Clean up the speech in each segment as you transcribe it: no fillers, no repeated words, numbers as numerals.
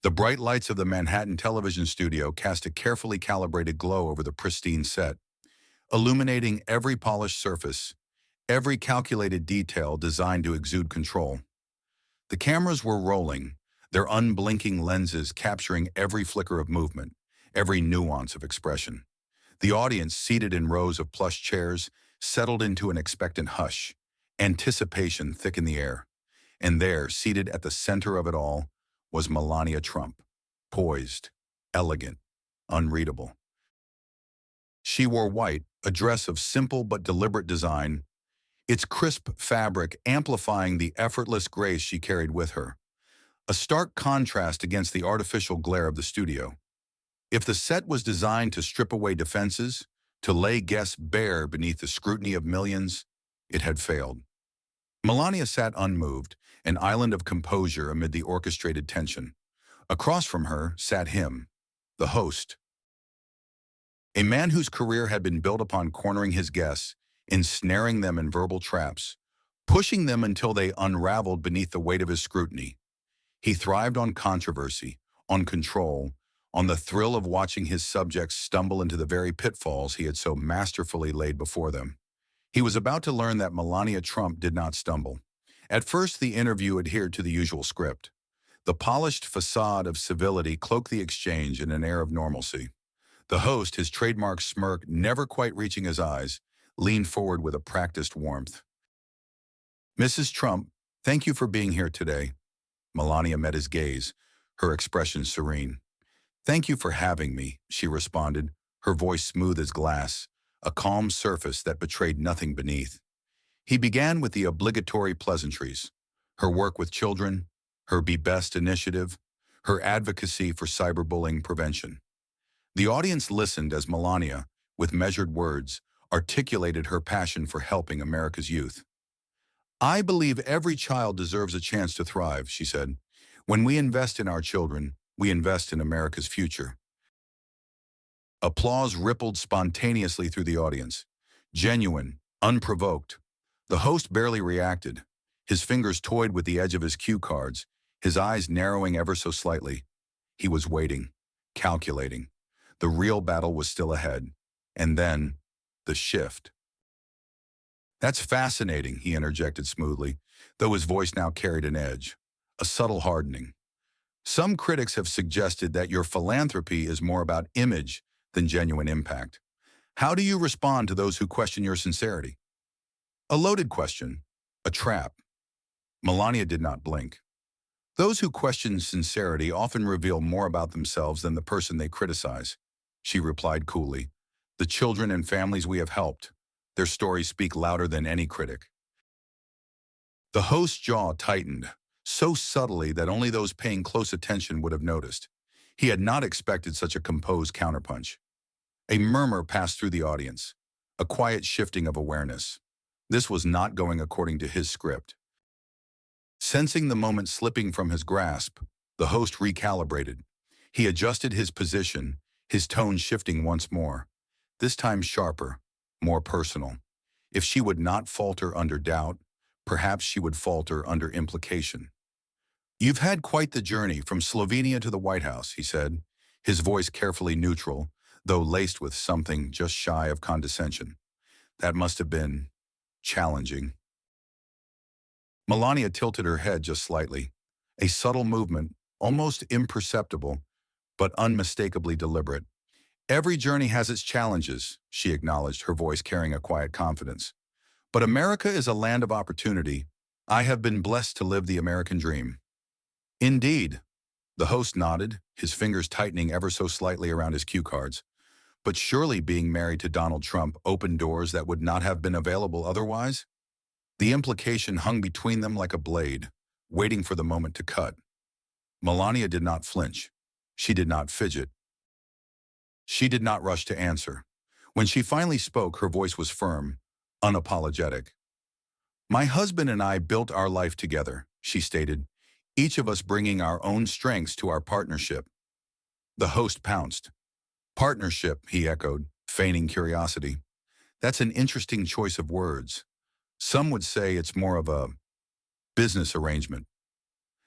The bright lights of the Manhattan television studio cast a carefully calibrated glow over the pristine set, illuminating every polished surface, every calculated detail designed to exude control. The cameras were rolling, their unblinking lenses capturing every flicker of movement, every nuance of expression. The audience, seated in rows of plush chairs, settled into an expectant hush, anticipation thick in the air. And there, seated at the center of it all, was Melania Trump, poised, elegant, unreadable. She wore white, a dress of simple but deliberate design, its crisp fabric amplifying the effortless grace she carried with her, a stark contrast against the artificial glare of the studio. If the set was designed to strip away defenses, to lay guests bare beneath the scrutiny of millions, it had failed. Melania sat unmoved, an island of composure amid the orchestrated tension. Across from her sat him, the host, a man whose career had been built upon cornering his guests, ensnaring them in verbal traps, pushing them until they unraveled beneath the weight of his scrutiny. He thrived on controversy, on control, on the thrill of watching his subjects stumble into the very pitfalls he had so masterfully laid before them. He was about to learn that Melania Trump did not stumble. At first, the interview adhered to the usual script. The polished facade of civility cloaked the exchange in an air of normalcy. The host, his trademark smirk never quite reaching his eyes, leaned forward with a practiced warmth. "Mrs. Trump, thank you for being here today." Melania met his gaze, her expression serene. "Thank you for having me," she responded, her voice smooth as glass, a calm surface that betrayed nothing beneath. He began with the obligatory pleasantries, her work with children, her Be Best initiative, her advocacy for cyberbullying prevention. The audience listened as Melania, with measured words, articulated her passion for helping America's youth. "I believe every child deserves a chance to thrive," she said. "When we invest in our children, we invest in America's future." Applause rippled spontaneously through the audience, genuine, unprovoked. The host barely reacted. His fingers toyed with the edge of his cue cards, his eyes narrowing ever so slightly. He was waiting, calculating. The real battle was still ahead. And then, the shift. "That's fascinating," he interjected smoothly, though his voice now carried an edge, a subtle hardening. "Some critics have suggested that your philanthropy is more about image than genuine impact. How do you respond to those who question your sincerity?" A loaded question, a trap. Melania did not blink. "Those who question sincerity often reveal more about themselves than the person they criticize," she replied coolly. "The children and families we have helped, their stories speak louder than any critic." The host's jaw tightened, so subtly that only those paying close attention would have noticed. He had not expected such a composed counterpunch. A murmur passed through the audience, a quiet shifting of awareness. This was not going according to his script. Sensing the moment slipping from his grasp, the host recalibrated. He adjusted his position, his tone shifting once more, this time sharper, more personal. If she would not falter under doubt, perhaps she would falter under implication. "You've had quite the journey from Slovenia to the White House," he said, his voice carefully neutral, though laced with something just shy of condescension. "That must have been challenging." Melania tilted her head just slightly, a subtle movement, almost imperceptible, but unmistakably deliberate. "Every journey has its challenges," she acknowledged, her voice carrying a quiet confidence. "But America is a land of opportunity. I have been blessed to live the American dream." "Indeed." The host nodded, his fingers tightening ever so slightly around his cue cards. "But surely being married to Donald Trump opened doors that would not have been available otherwise?" The implication hung between them like a blade, waiting for the moment to cut. Melania did not flinch. She did not fidget. She did not rush to answer. When she finally spoke, her voice was firm, unapologetic. "My husband and I built our life together," she stated, "each of us bringing our own strengths to our partnership." The host pounced. "Partnership," he echoed, feigning curiosity. "That's an interesting choice of words. Some would say it's more of a business arrangement."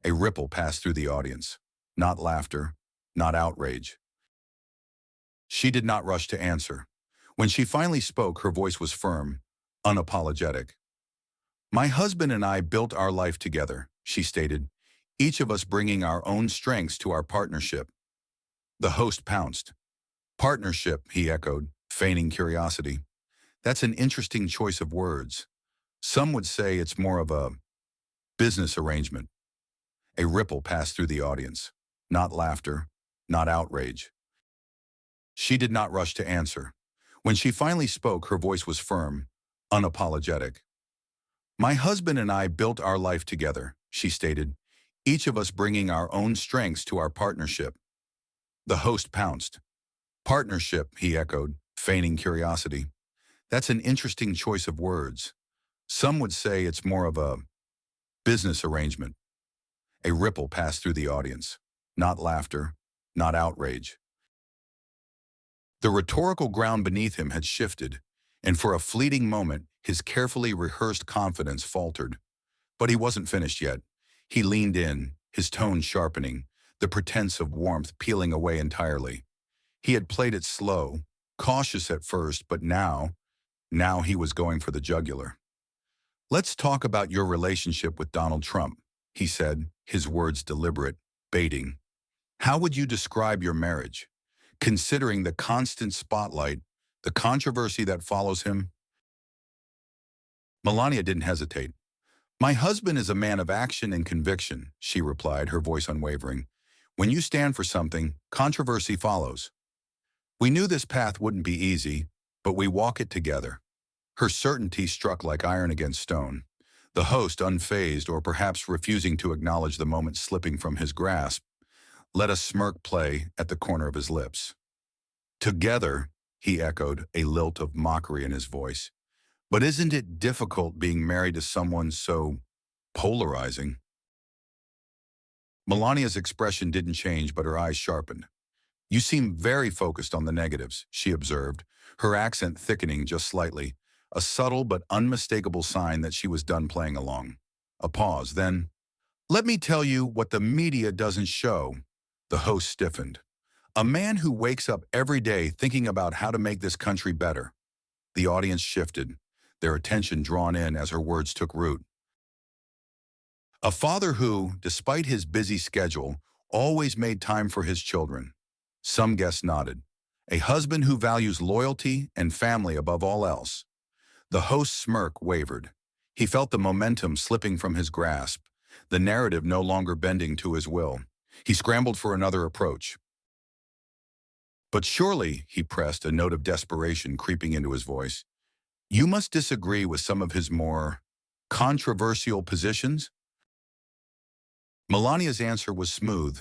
A ripple passed through the audience. not laughter, not outrage. She did not rush to answer. When she finally spoke, her voice was firm, unapologetic. My husband and I built our life together, she stated, each of us bringing our own strengths to our partnership. The host pounced. Partnership, he echoed, feigning curiosity. That's an interesting choice of words. Some would say it's more of a business arrangement. A ripple passed through the audience. Not laughter, not outrage. She did not rush to answer. When she finally spoke, her voice was firm, unapologetic. My husband and I built our life together, she stated, each of us bringing our own strengths to our partnership. The host pounced. Partnership, he echoed, feigning curiosity. That's an interesting choice of words. Some would say it's more of a business arrangement. A ripple passed through the audience. Not laughter, not outrage. The rhetorical ground beneath him had shifted, and for a fleeting moment, his carefully rehearsed confidence faltered. But he wasn't finished yet. He leaned in, his tone sharpening, the pretense of warmth peeling away entirely. He had played it slow, cautious at first, but now he was going for the jugular. Let's talk about your relationship with Donald Trump, he said, his words deliberate, baiting. How would you describe your marriage? Considering the constant spotlight, the controversy that follows him? Melania didn't hesitate. My husband is a man of action and conviction, she replied, her voice unwavering. When you stand for something, controversy follows. We knew this path wouldn't be easy, but we walk it together. Her certainty struck like iron against stone. The host, unfazed or perhaps refusing to acknowledge the moment slipping from his grasp, let a smirk play at the corner of his lips. Together, he echoed, a lilt of mockery in his voice. But isn't it difficult being married to someone so polarizing? Melania's expression didn't change, but her eyes sharpened. You seem very focused on the negatives, she observed, her accent thickening just slightly, a subtle but unmistakable sign that she was done playing along. A pause, then, let me tell you what the media doesn't show. The host stiffened. A man who wakes up every day thinking about how to make this country better. The audience shifted, their attention drawn in as her words took root. A father who, despite his busy schedule, always made time for his children. Some guests nodded. A husband who values loyalty and family above all else. The host's smirk wavered. He felt the momentum slipping from his grasp, the narrative no longer bending to his will. He scrambled for another approach. But surely, he pressed, a note of desperation creeping into his voice, you must disagree with some of his more controversial positions? Melania's answer was smooth,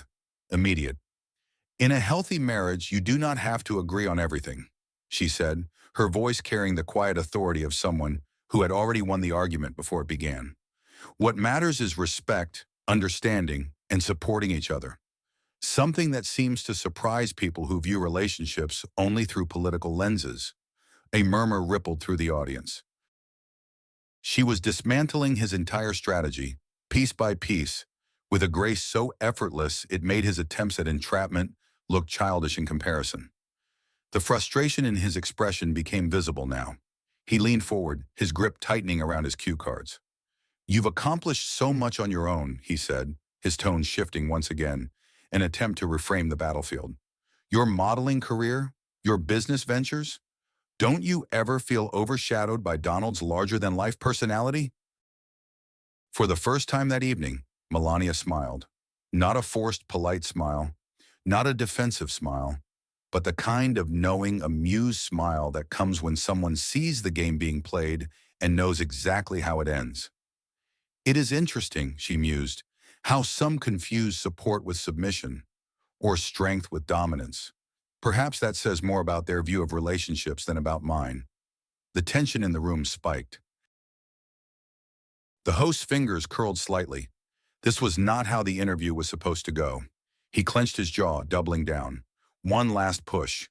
immediate. In a healthy marriage, you do not have to agree on everything, she said, her voice carrying the quiet authority of someone who had already won the argument before it began. What matters is respect, understanding, and supporting each other. Something that seems to surprise people who view relationships only through political lenses. A murmur rippled through the audience. She was dismantling his entire strategy, piece by piece, with a grace so effortless it made his attempts at entrapment look childish in comparison. The frustration in his expression became visible now. He leaned forward, his grip tightening around his cue cards. You've accomplished so much on your own, he said, his tone shifting once again, an attempt to reframe the battlefield. Your modeling career, your business ventures, don't you ever feel overshadowed by Donald's larger-than-life personality? For the first time that evening, Melania smiled. Not a forced, polite smile, not a defensive smile, but the kind of knowing, amused smile that comes when someone sees the game being played and knows exactly how it ends. It is interesting, she mused, how some confuse support with submission, or strength with dominance. Perhaps that says more about their view of relationships than about mine. The tension in the room spiked. The host's fingers curled slightly. This was not how the interview was supposed to go. He clenched his jaw, doubling down. One last push.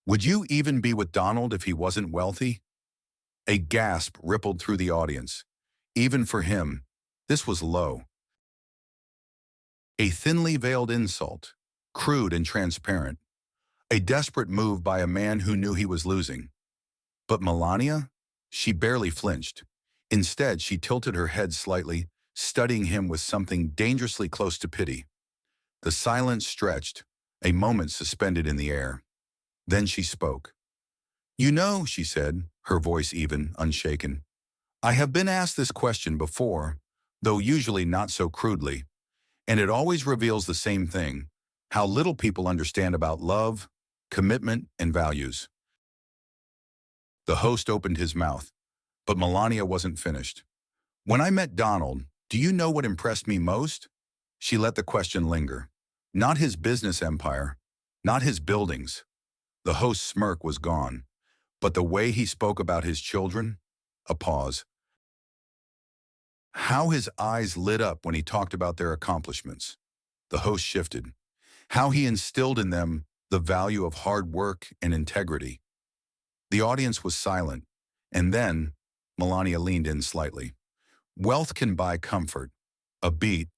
Would you even be with Donald if he wasn't wealthy? A gasp rippled through the audience. Even for him, this was low. A thinly veiled insult, crude and transparent. A desperate move by a man who knew he was losing. But Melania? She barely flinched. Instead, she tilted her head slightly, studying him with something dangerously close to pity. The silence stretched, a moment suspended in the air. Then she spoke. "You know," she said, her voice even, unshaken, "I have been asked this question before, though usually not so crudely, and it always reveals the same thing, how little people understand about love, commitment, and values." The host opened his mouth, but Melania wasn't finished. "When I met Donald, do you know what impressed me most?" She let the question linger. Not his business empire, not his buildings. The host's smirk was gone, but the way he spoke about his children, a pause. How his eyes lit up when he talked about their accomplishments. The host shifted. How he instilled in them the value of hard work and integrity. The audience was silent, and then Melania leaned in slightly. "Wealth can buy comfort, a beat,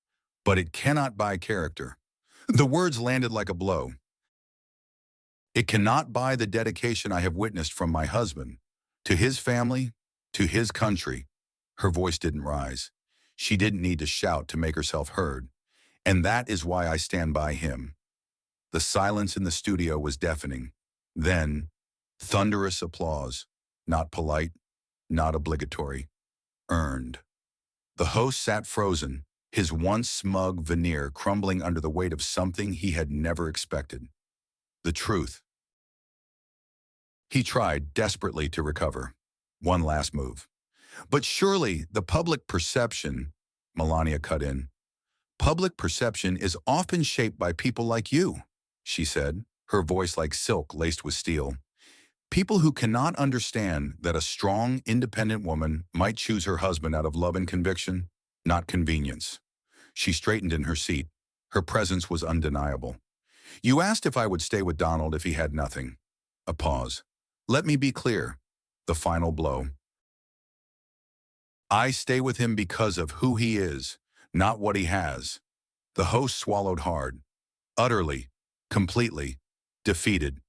but it cannot buy character." The words landed like a blow. "It cannot buy the dedication I have witnessed from my husband, to his family, to his country." Her voice didn't rise. She didn't need to shout to make herself heard. "And that is why I stand by him." The silence in the studio was deafening. Then, thunderous applause, not polite, not obligatory, earned. The host sat frozen, his once smug veneer crumbling under the weight of something he had never expected. The truth. He tried desperately to recover. One last move. "But surely the public perception," Melania cut in, "public perception is often shaped by people like you," she said, her voice like silk laced with steel. "People who cannot understand that a strong, independent woman might choose her husband out of love and conviction, not convenience." She straightened in her seat. Her presence was undeniable. "You asked if I would stay with Donald if he had nothing." A pause. "Let me be clear." The final blow. "I stay with him because of who he is, not what he has." The host swallowed hard. Utterly, completely, defeated.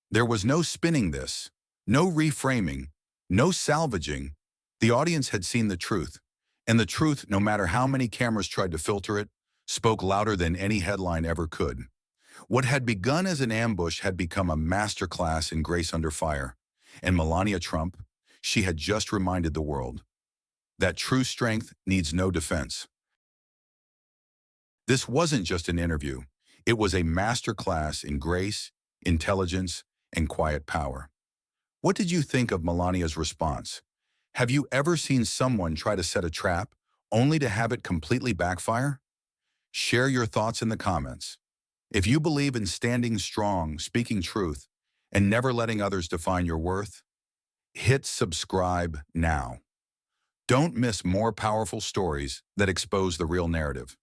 There was no spinning this, no reframing, no salvaging. The audience had seen the truth, and the truth, no matter how many cameras tried to filter it, spoke louder than any headline ever could. What had begun as an ambush had become a masterclass in grace under fire. And Melania Trump, she had just reminded the world that true strength needs no defense. This wasn't just an interview. It was a masterclass in grace, intelligence, and quiet power. What did you think of Melania's response? Have you ever seen someone try to set a trap only to have it completely backfire? Share your thoughts in the comments. If you believe in standing strong, speaking truth, and never letting others define your worth, hit subscribe now. Don't miss more powerful stories that expose the real narrative.